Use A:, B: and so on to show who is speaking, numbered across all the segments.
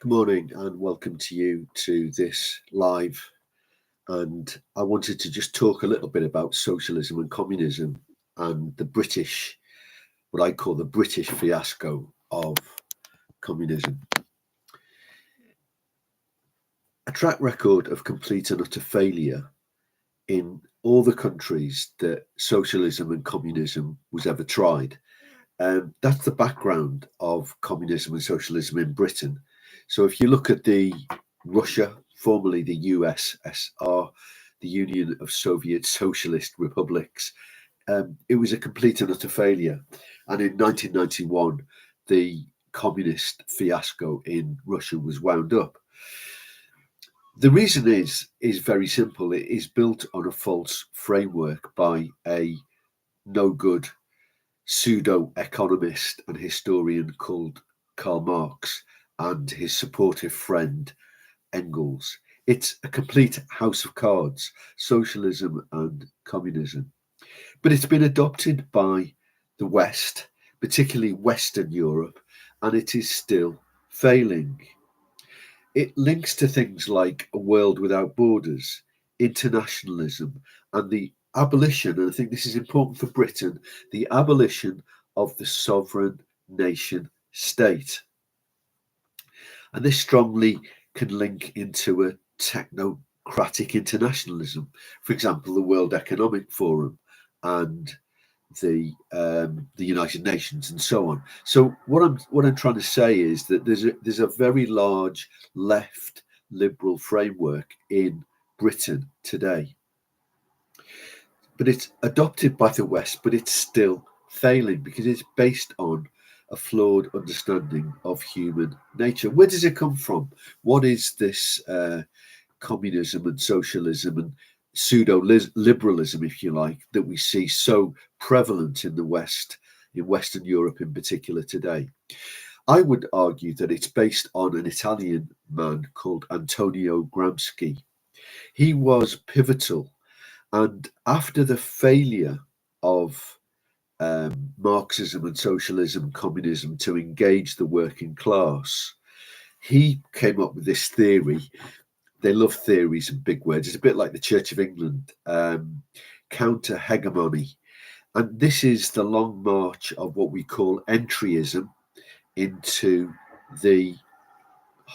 A: Good morning and welcome to you to this live. And I wanted to just talk a little bit about socialism and communism and the British, what I call the British fiasco of communism. A track record of complete and utter failure in all the countries that socialism and communism was ever tried. That's the background of communism and socialism in Britain. So if you look at the Russia, formerly the USSR, the Union of Soviet Socialist Republics, it was a complete and utter failure. And in 1991, the communist fiasco in Russia was wound up. The reason is very simple. It is built on a false framework by a no good pseudo-economist and historian called Karl Marx and his supportive friend Engels. It's a complete house of cards, socialism and communism. But it's been adopted by the West, particularly Western Europe, and it is still failing. It links to things like a world without borders, internationalism, and the abolition, and I think this is important for Britain, the abolition of the sovereign nation state. And this strongly can link into a technocratic internationalism, for example, the World Economic Forum and the United Nations and so on. So what I'm trying to say is that there's a very large left liberal framework in Britain today, but it's adopted by the West, but it's still failing because it's based on a flawed understanding of human nature. Where does it come from? What is this communism and socialism and pseudo-liberalism, if you like, that we see so prevalent in the West, in Western Europe in particular today? I would argue that it's based on an Italian man called Antonio Gramsci. He was pivotal, and after the failure of Marxism and socialism, communism to engage the working class, he came up with this theory. They love theories and big words. It's a bit like the Church of England, counter hegemony. And this is the long march of what we call entryism into the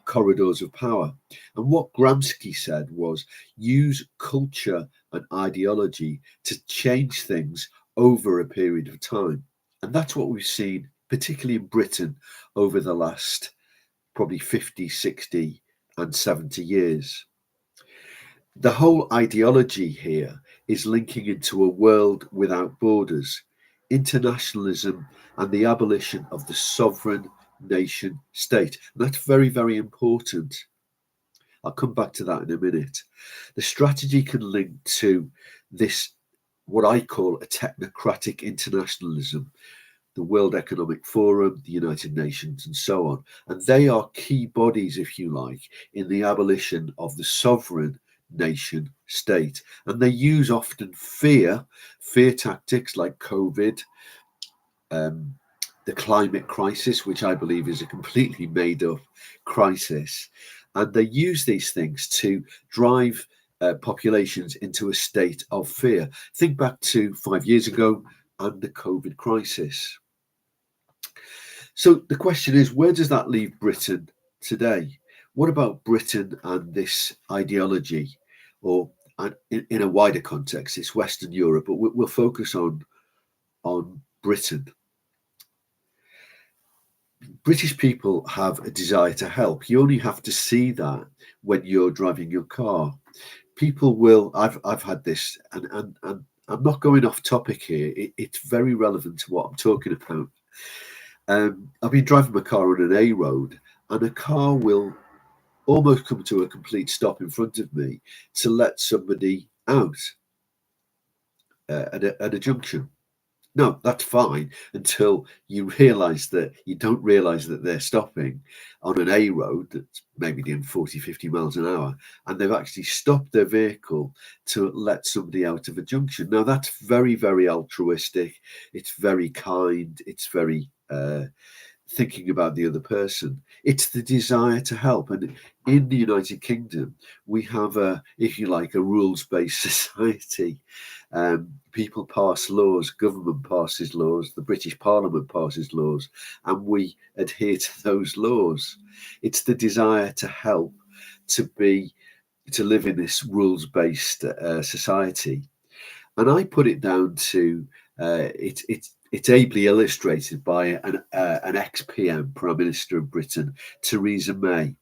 A: corridors of power. And what Gramsci said was use culture and ideology to change things over a period of time. And that's what we've seen, particularly in Britain, over the last probably 50, 60 and 70 years. The whole ideology here is linking into a world without borders, internationalism and the abolition of the sovereign nation state. And that's very, very important. I'll come back to that in a minute. The strategy can link to this, what I call a technocratic internationalism, the World Economic Forum, the United Nations, and so on. And they are key bodies, if you like, in the abolition of the sovereign nation state. And they use often fear tactics like COVID, the climate crisis, which I believe is a completely made up crisis. And they use these things to drive populations into a state of fear. Think back to 5 years ago and the COVID crisis. So the question is, where does that leave Britain today? What about Britain and this ideology? Or in a wider context, it's Western Europe, but we'll focus on Britain. British people have a desire to help. You only have to see that when you're driving your car. People will, I've had this, and I'm not going off topic here. It's very relevant to what I'm talking about. I've been driving my car on an A road, and a car will almost come to a complete stop in front of me to let somebody out at a junction. No, that's fine until you realise that you don't realise that they're stopping on an A road that's maybe doing 40, 50 miles an hour, and they've actually stopped their vehicle to let somebody out of a junction. Now, that's very, very altruistic. It's very kind. It's very thinking about the other person. It's the desire to help. And in the United Kingdom, we have a, if you like, a rules-based society. People pass laws, government passes laws, the British Parliament passes laws, and we adhere to those laws. It's the desire to help, to live in this rules-based society. And I put it down to it's ably illustrated by an ex-PM, Prime Minister of Britain, Theresa May.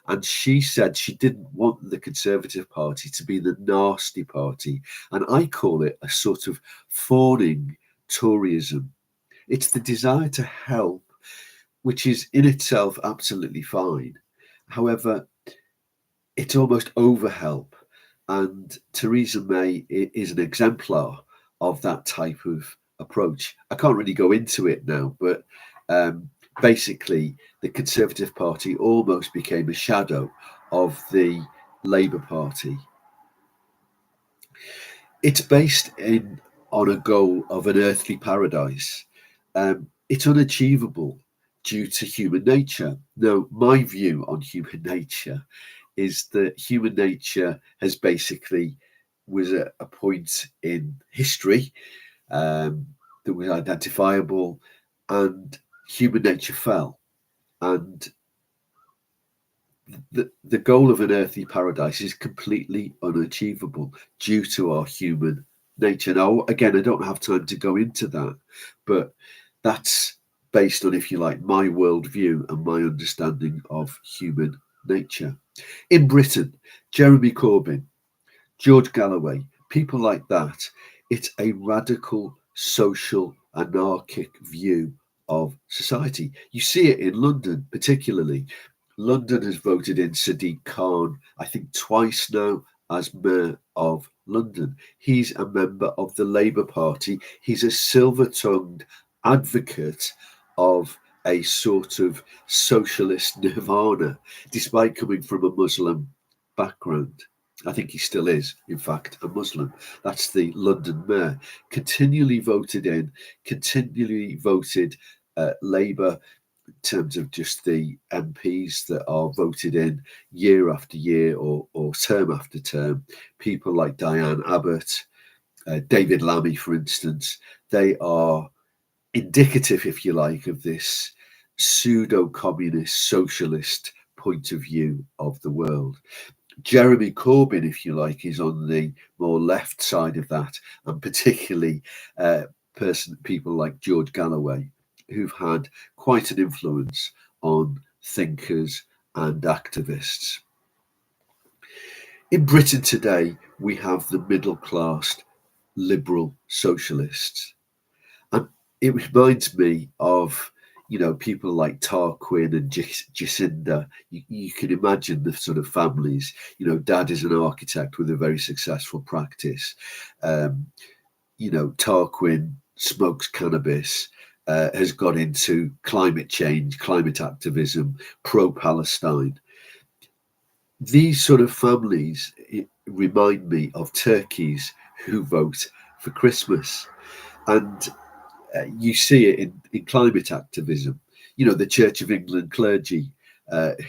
A: And she said she didn't want the Conservative Party to be the nasty party. And I call it a sort of fawning Toryism. It's the desire to help, which is in itself absolutely fine. However, it's almost over-help. And Theresa May is an exemplar of that type of approach. I can't really go into it now, but basically the Conservative Party almost became a shadow of the Labour Party. It's based on a goal of an earthly paradise. It's unachievable due to human nature. Now, my view on human nature is that human nature has basically was a point in history that was identifiable, and human nature fell. And the goal of an earthly paradise is completely unachievable due to our human nature. Now, again, I don't have time to go into that, but that's based on, if you like, my worldview and my understanding of human nature. In Britain, Jeremy Corbyn, George Galloway, people like that, it's a radical social anarchic view of society. You see it in London, particularly. London has voted in Sadiq Khan, I think twice now, as Mayor of London. He's a member of the Labour Party. He's a silver-tongued advocate of a sort of socialist nirvana, despite coming from a Muslim background. I think he still is, in fact, a Muslim. That's the London mayor. Continually voted Labour in terms of just the MPs that are voted in year after year or term after term. People like Diane Abbott, David Lammy, for instance, they are indicative, if you like, of this pseudo-communist socialist point of view of the world. Jeremy Corbyn, if you like, is on the more left side of that, and particularly people like George Galloway, who've had quite an influence on thinkers and activists. In Britain today, we have the middle-class liberal socialists. And it reminds me of, people like Tarquin and Jacinda. You can imagine the sort of families. Dad is an architect with a very successful practice. Tarquin smokes cannabis, has got into climate change, climate activism, pro-Palestine. These sort of families remind me of turkeys who vote for Christmas. And you see it in climate activism. The Church of England clergy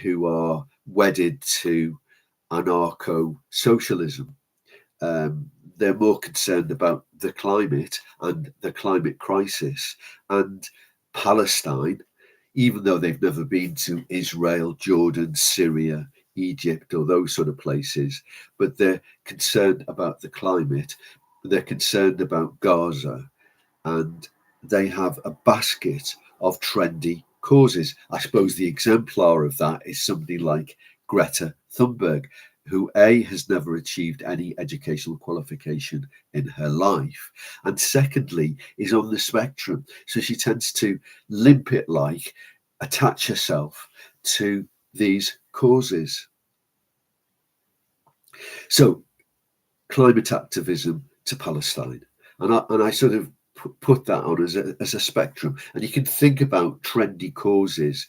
A: who are wedded to anarcho-socialism. They're more concerned about the climate and the climate crisis and Palestine, even though they've never been to Israel, Jordan, Syria, Egypt, or those sort of places. But they're concerned about the climate. They're concerned about Gaza. And they have a basket of trendy causes. I suppose the exemplar of that is somebody like Greta Thunberg, who has never achieved any educational qualification in her life, and secondly is on the spectrum. So she tends to limp it like, attach herself to these causes. So climate activism to Palestine. And I sort of put that on as a spectrum, and you can think about trendy causes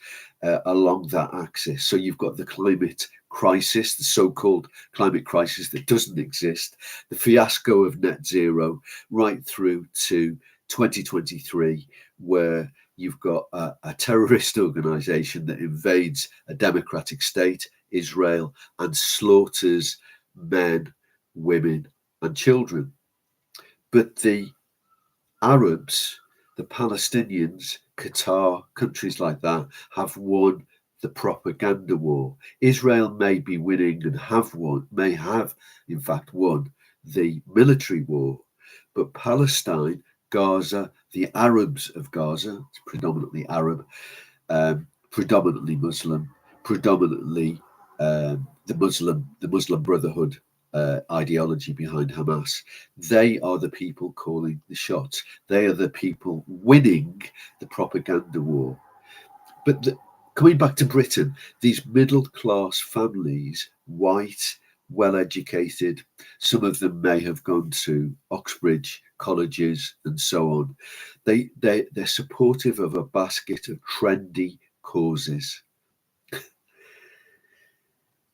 A: along that axis. So you've got the climate crisis, the so-called climate crisis that doesn't exist, the fiasco of net zero, right through to 2023, where you've got a terrorist organization that invades a democratic state, Israel, and slaughters men, women, and children. But the Arabs, the Palestinians, Qatar, countries like that, have won the propaganda war. Israel may be winning and may have in fact won the military war, but Palestine, Gaza, the Arabs of Gaza, it's predominantly Arab, predominantly Muslim, predominantly the Muslim Brotherhood ideology behind Hamas. They are the people calling the shots. They are the people winning the propaganda war. But coming back to Britain, these middle-class families, white, well-educated, some of them may have gone to Oxbridge colleges and so on. They're supportive of a basket of trendy causes.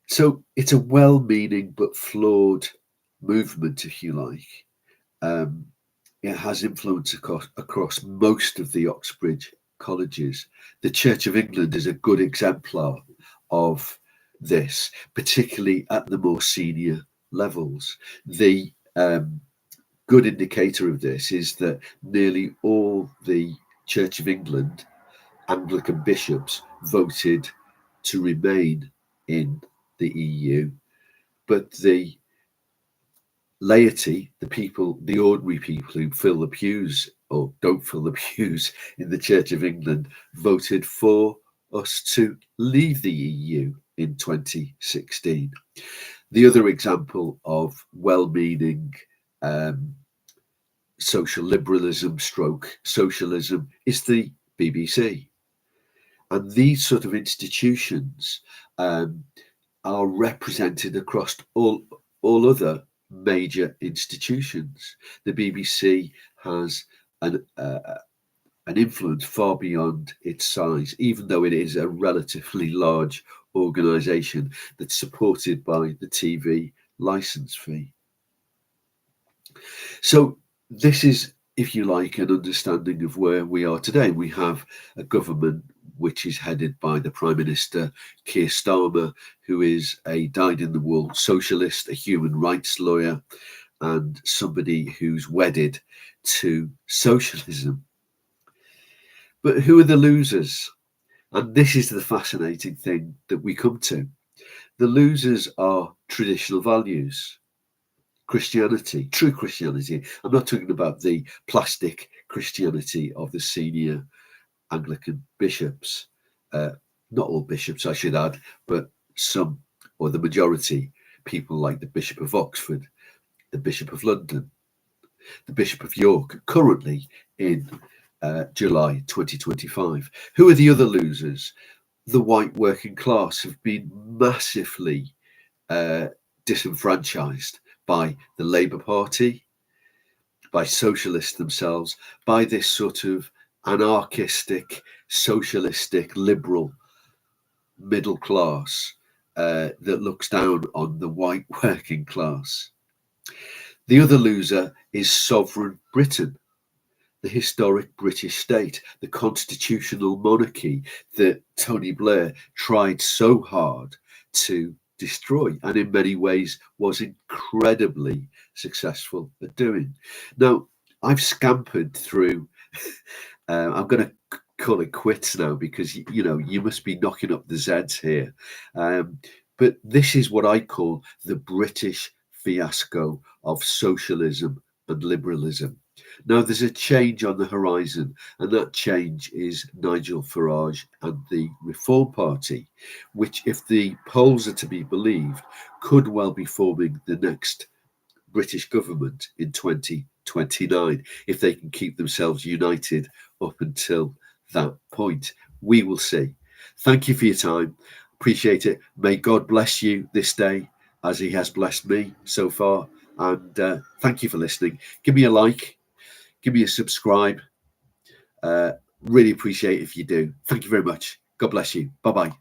A: So it's a well-meaning but flawed movement, if you like. It has influence across most of the Oxbridge colleges. The Church of England is a good exemplar of this, particularly at the more senior levels. The good indicator of this is that nearly all the Church of England Anglican bishops voted to remain in the EU, but the laity, the people, the ordinary people who fill the pews or don't fill the pews in the Church of England, voted for us to leave the EU in 2016. The other example of well-meaning social liberalism stroke socialism is the BBC. And these sort of institutions are represented across all other major institutions. The BBC has an influence far beyond its size, even though it is a relatively large organisation that's supported by the TV licence fee. So this is, if you like, an understanding of where we are today. We have a government which is headed by the Prime Minister, Keir Starmer, who is a dyed-in-the-wool socialist, a human rights lawyer, and somebody who's wedded to socialism. But who are the losers? And this is the fascinating thing that we come to. The losers are traditional values. Christianity, true Christianity. I'm not talking about the plastic Christianity of the senior Anglican bishops. Not all bishops, I should add, but some, or the majority, people like the Bishop of Oxford, the Bishop of London, the Bishop of York, currently in July 2025. Who are the other losers? The white working class have been massively disenfranchised by the Labour Party, by socialists themselves, by this sort of anarchistic, socialistic, liberal middle class that looks down on the white working class. The other loser is sovereign Britain, the historic British state, the constitutional monarchy that Tony Blair tried so hard to destroy, and in many ways was incredibly successful at doing. Now, I've scampered through, I'm going to call it quits now, because, you know, you must be knocking up the Zs here. But this is what I call the British fiasco of socialism and liberalism. Now, there's a change on the horizon, and that change is Nigel Farage and the Reform Party, which, if the polls are to be believed, could well be forming the next British government in 2029, if they can keep themselves united up until that point. We will see. Thank you for your time. Appreciate it. May God bless you this day as he has blessed me so far. And thank you for listening. Give me a like. Give me a subscribe. Really appreciate it if you do. Thank you very much. God bless you. Bye-bye.